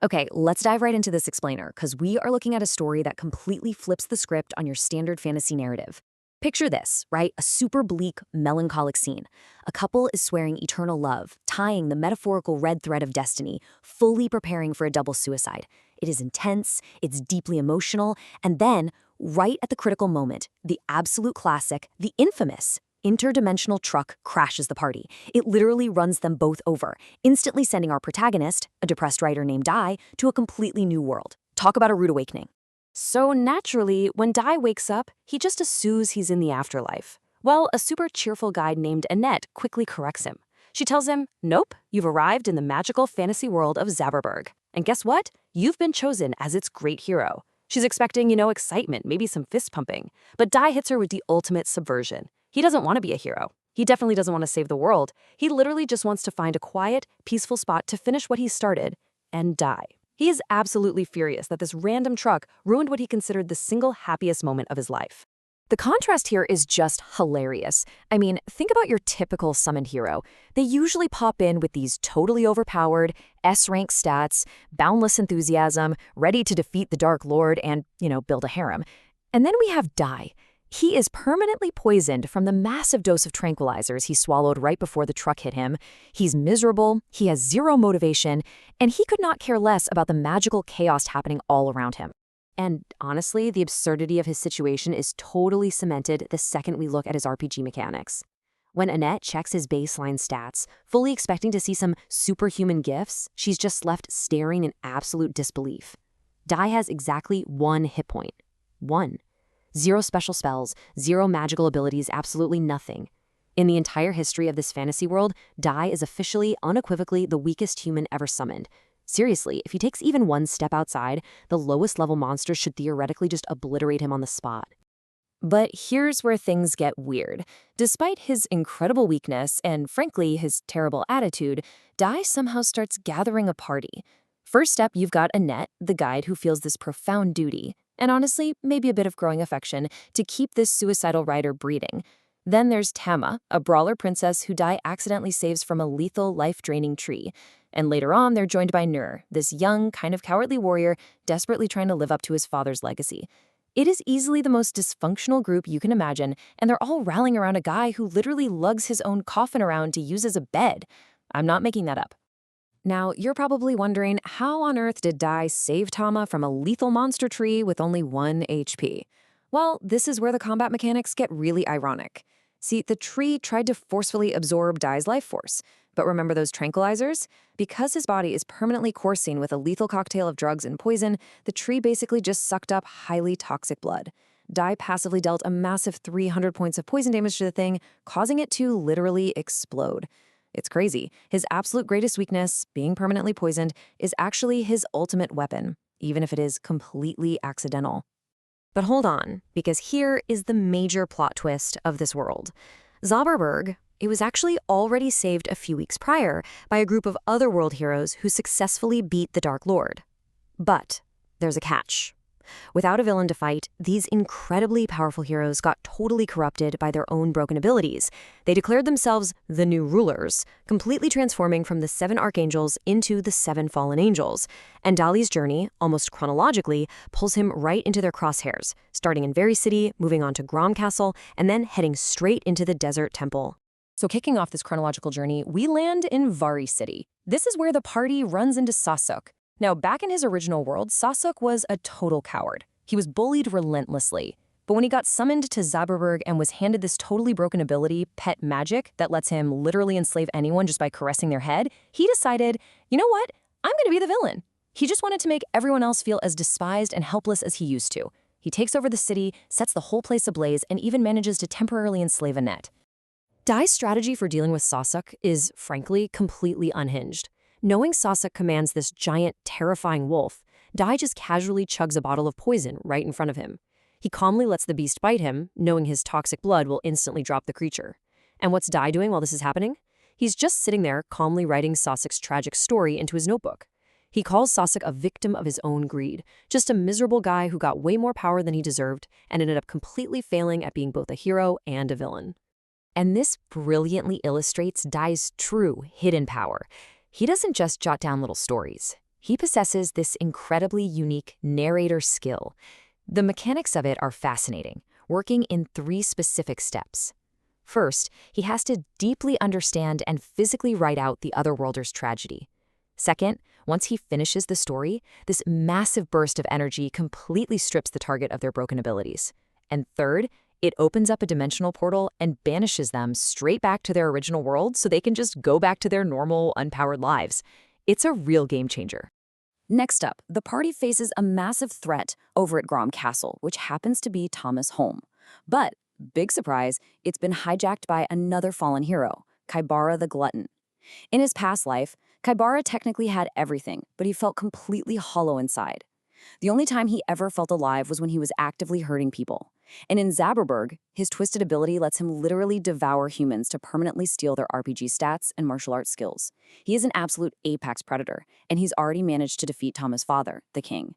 Okay, let's dive right into this explainer, because we are looking at a story that completely flips the script on your standard fantasy narrative. Picture this, right? A super bleak, melancholic scene. A couple is swearing eternal love, tying the metaphorical red thread of destiny, fully preparing for a double suicide. It is intense, it's deeply emotional, and then, right at the critical moment, the absolute classic, the infamous interdimensional truck crashes the party. It literally runs them both over, instantly sending our protagonist, a depressed writer named Dai, to a completely new world. Talk about a rude awakening. So naturally, when Dai wakes up, he just assumes he's in the afterlife. Well, a super cheerful guide named Annette quickly corrects him. She tells him, nope, you've arrived in the magical fantasy world of Zaberberg. And guess what? You've been chosen as its great hero. She's expecting, excitement, maybe some fist pumping. But Dai hits her with the ultimate subversion. He doesn't want to be a hero. He definitely doesn't want to save the world. He literally just wants to find a quiet, peaceful spot to finish what he started and die. He is absolutely furious that this random truck ruined what he considered the single happiest moment of his life. The contrast here is just hilarious. I mean, think about your typical summoned hero. They usually pop in with these totally overpowered, S-rank stats, boundless enthusiasm, ready to defeat the Dark Lord and, build a harem. And then we have Dai. He is permanently poisoned from the massive dose of tranquilizers he swallowed right before the truck hit him. He's miserable, he has zero motivation, and he could not care less about the magical chaos happening all around him. And honestly, the absurdity of his situation is totally cemented the second we look at his RPG mechanics. When Annette checks his baseline stats, fully expecting to see some superhuman gifts, she's just left staring in absolute disbelief. Dai has exactly 1 hit point. 1. 0 special spells, 0 magical abilities, absolutely nothing. In the entire history of this fantasy world, Dai is officially, unequivocally, the weakest human ever summoned. Seriously, if he takes even 1 step outside, the lowest level monster should theoretically just obliterate him on the spot. But here's where things get weird. Despite his incredible weakness and, frankly, his terrible attitude, Dai somehow starts gathering a party. First up, you've got Annette, the guide who feels this profound duty, and honestly, maybe a bit of growing affection, to keep this suicidal rider breeding. Then there's Tama, a brawler princess who Dai accidentally saves from a lethal, life-draining tree. And later on, they're joined by Nur, this young, kind of cowardly warrior desperately trying to live up to his father's legacy. It is easily the most dysfunctional group you can imagine, and they're all rallying around a guy who literally lugs his own coffin around to use as a bed. I'm not making that up. Now, you're probably wondering, how on earth did Dai save Tama from a lethal monster tree with only 1 HP? Well, this is where the combat mechanics get really ironic. See, the tree tried to forcefully absorb Dai's life force. But remember those tranquilizers? Because his body is permanently coursing with a lethal cocktail of drugs and poison, the tree basically just sucked up highly toxic blood. Dai passively dealt a massive 300 points of poison damage to the thing, causing it to literally explode. It's crazy. His absolute greatest weakness, being permanently poisoned, is actually his ultimate weapon, even if it is completely accidental. But hold on, because here is the major plot twist of this world. Zauberberg, it was actually already saved a few weeks prior by a group of other world heroes who successfully beat the Dark Lord. But there's a catch. Without a villain to fight, these incredibly powerful heroes got totally corrupted by their own broken abilities. They declared themselves the new rulers, completely transforming from the 7 archangels into the 7 fallen angels. And Dali's journey, almost chronologically, pulls him right into their crosshairs, starting in Very City, moving on to Grom Castle, and then heading straight into the Desert Temple. So kicking off this chronological journey, we land in Vari City. This is where the party runs into Sasuk. Now, back in his original world, Sasuk was a total coward. He was bullied relentlessly. But when he got summoned to Zaberberg and was handed this totally broken ability, Pet Magic, that lets him literally enslave anyone just by caressing their head, he decided, you know what? I'm going to be the villain. He just wanted to make everyone else feel as despised and helpless as he used to. He takes over the city, sets the whole place ablaze, and even manages to temporarily enslave Annette. Dai's strategy for dealing with Sasuk is, frankly, completely unhinged. Knowing Sasuk commands this giant, terrifying wolf, Dai just casually chugs a bottle of poison right in front of him. He calmly lets the beast bite him, knowing his toxic blood will instantly drop the creature. And what's Dai doing while this is happening? He's just sitting there, calmly writing Sasuk's tragic story into his notebook. He calls Sasuk a victim of his own greed, just a miserable guy who got way more power than he deserved and ended up completely failing at being both a hero and a villain. And this brilliantly illustrates Dai's true hidden power. He doesn't just jot down little stories. He possesses this incredibly unique narrator skill. The mechanics of it are fascinating, working in 3 specific steps. First, he has to deeply understand and physically write out the otherworlder's tragedy. Second, once he finishes the story, this massive burst of energy completely strips the target of their broken abilities. And third, it opens up a dimensional portal and banishes them straight back to their original world so they can just go back to their normal, unpowered lives. It's a real game changer. Next up, the party faces a massive threat over at Grom Castle, which happens to be Thomas' home. But, big surprise, it's been hijacked by another fallen hero, Kaibara the Glutton. In his past life, Kaibara technically had everything, but he felt completely hollow inside. The only time he ever felt alive was when he was actively hurting people. And in Zaberberg, his twisted ability lets him literally devour humans to permanently steal their RPG stats and martial arts skills. He is an absolute apex predator, and he's already managed to defeat Tama's father, the king.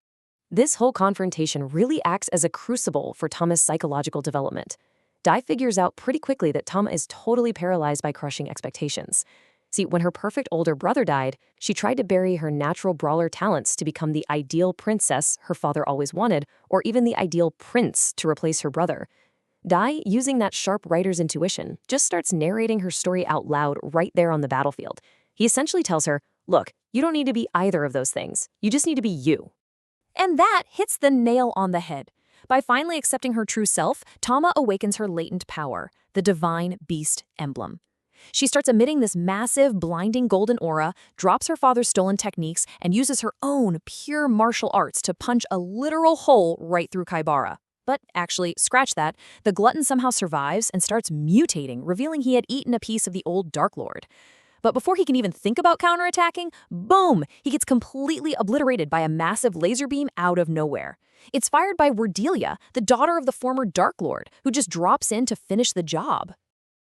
This whole confrontation really acts as a crucible for Tama's psychological development. Dai figures out pretty quickly that Tama is totally paralyzed by crushing expectations. See, when her perfect older brother died, she tried to bury her natural brawler talents to become the ideal princess her father always wanted, or even the ideal prince to replace her brother. Dai, using that sharp writer's intuition, just starts narrating her story out loud right there on the battlefield. He essentially tells her, look, you don't need to be either of those things. You just need to be you. And that hits the nail on the head. By finally accepting her true self, Tama awakens her latent power, the divine beast emblem. She starts emitting this massive, blinding golden aura, drops her father's stolen techniques, and uses her own pure martial arts to punch a literal hole right through Kaibara. But actually, scratch that, the glutton somehow survives and starts mutating, revealing he had eaten a piece of the old Dark Lord. But before he can even think about counterattacking, boom, he gets completely obliterated by a massive laser beam out of nowhere. It's fired by Werdelia, the daughter of the former Dark Lord, who just drops in to finish the job.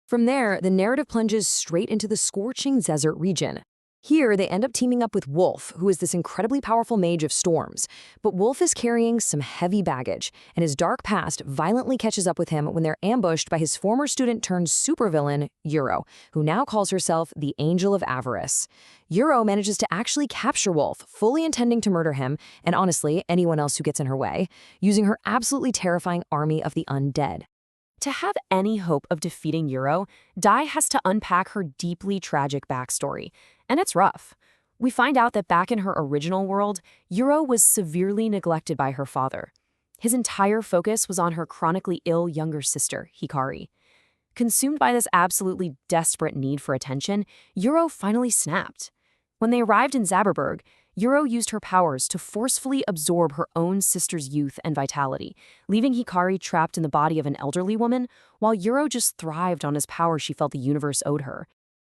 From there, the narrative plunges straight into the scorching desert region. Here, they end up teaming up with Wolf, who is this incredibly powerful mage of storms. But Wolf is carrying some heavy baggage, and his dark past violently catches up with him when they're ambushed by his former student-turned-supervillain, Euro, who now calls herself the Angel of Avarice. Euro manages to actually capture Wolf, fully intending to murder him, and honestly, anyone else who gets in her way, using her absolutely terrifying army of the undead. To have any hope of defeating Euro, Dai has to unpack her deeply tragic backstory, and it's rough. We find out that back in her original world, Euro was severely neglected by her father. His entire focus was on her chronically ill younger sister, Hikari. Consumed by this absolutely desperate need for attention, Euro finally snapped. When they arrived in Zaberberg, Euro used her powers to forcefully absorb her own sister's youth and vitality, leaving Hikari trapped in the body of an elderly woman, while Euro just thrived on his power she felt the universe owed her.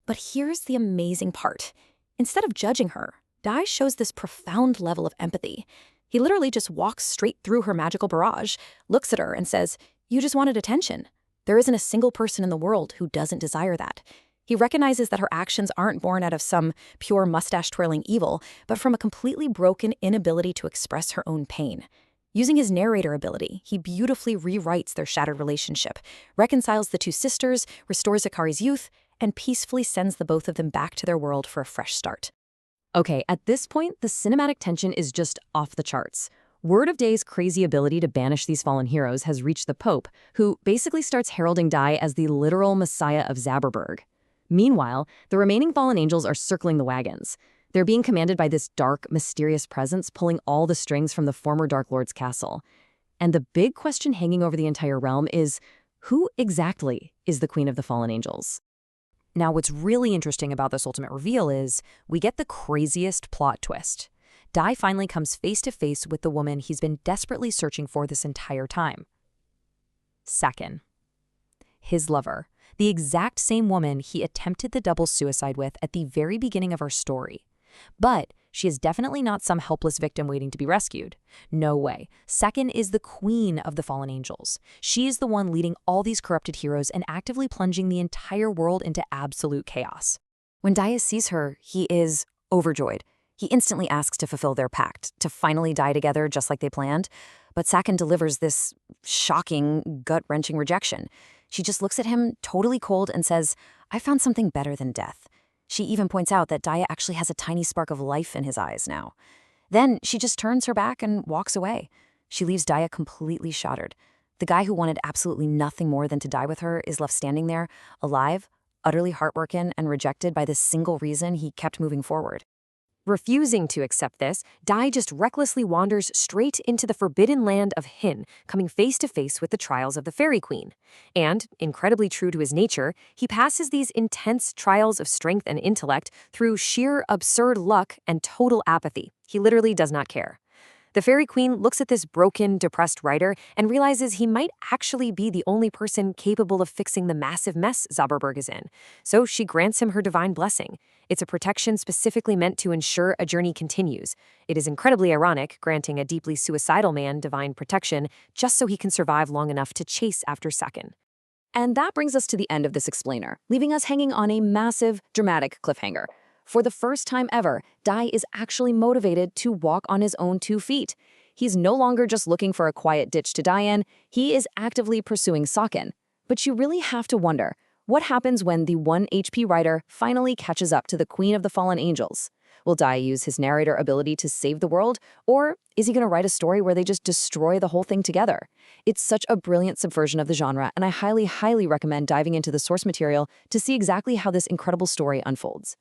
But here's the amazing part. Instead of judging her, Dai shows this profound level of empathy. He literally just walks straight through her magical barrage, looks at her and says, "You just wanted attention. There isn't a single person in the world who doesn't desire that." He recognizes that her actions aren't born out of some pure mustache-twirling evil, but from a completely broken inability to express her own pain. Using his narrator ability, he beautifully rewrites their shattered relationship, reconciles the two sisters, restores Hikari's youth, and peacefully sends the both of them back to their world for a fresh start. Okay, at this point, the cinematic tension is just off the charts. Word of Day's crazy ability to banish these fallen heroes has reached the Pope, who basically starts heralding Dai as the literal messiah of Zaberberg. Meanwhile, the remaining fallen angels are circling the wagons. They're being commanded by this dark, mysterious presence pulling all the strings from the former Dark Lord's castle. And the big question hanging over the entire realm is, who exactly is the Queen of the Fallen Angels? Now, what's really interesting about this ultimate reveal is we get the craziest plot twist. Dai finally comes face to face with the woman he's been desperately searching for this entire time. Saken. His lover. The exact same woman he attempted the double suicide with at the very beginning of our story. But she is definitely not some helpless victim waiting to be rescued. No way. Saken is the queen of the fallen angels. She is the one leading all these corrupted heroes and actively plunging the entire world into absolute chaos. When Dai sees her, he is overjoyed. He instantly asks to fulfill their pact, to finally die together just like they planned. But Saken delivers this shocking, gut-wrenching rejection. She just looks at him totally cold and says, "I found something better than death." She even points out that Dai actually has a tiny spark of life in his eyes now. Then she just turns her back and walks away. She leaves Daya completely shattered. The guy who wanted absolutely nothing more than to die with her is left standing there, alive, utterly heartbroken and rejected by this single reason he kept moving forward. Refusing to accept this, Dai just recklessly wanders straight into the forbidden land of Hin, coming face to face with the trials of the Fairy Queen. And, incredibly true to his nature, he passes these intense trials of strength and intellect through sheer absurd luck and total apathy. He literally does not care. The Fairy Queen looks at this broken, depressed writer and realizes he might actually be the only person capable of fixing the massive mess Zauberberg is in. So she grants him her divine blessing. It's a protection specifically meant to ensure a journey continues. It is incredibly ironic, granting a deeply suicidal man divine protection just so he can survive long enough to chase after Sakin. And that brings us to the end of this explainer, leaving us hanging on a massive, dramatic cliffhanger. For the first time ever, Dai is actually motivated to walk on his own 2 feet. He's no longer just looking for a quiet ditch to die in, he is actively pursuing Sakin. But you really have to wonder, what happens when the 1 HP writer finally catches up to the Queen of the Fallen Angels? Will Dai use his narrator ability to save the world, or is he going to write a story where they just destroy the whole thing together? It's such a brilliant subversion of the genre, and I highly, highly recommend diving into the source material to see exactly how this incredible story unfolds.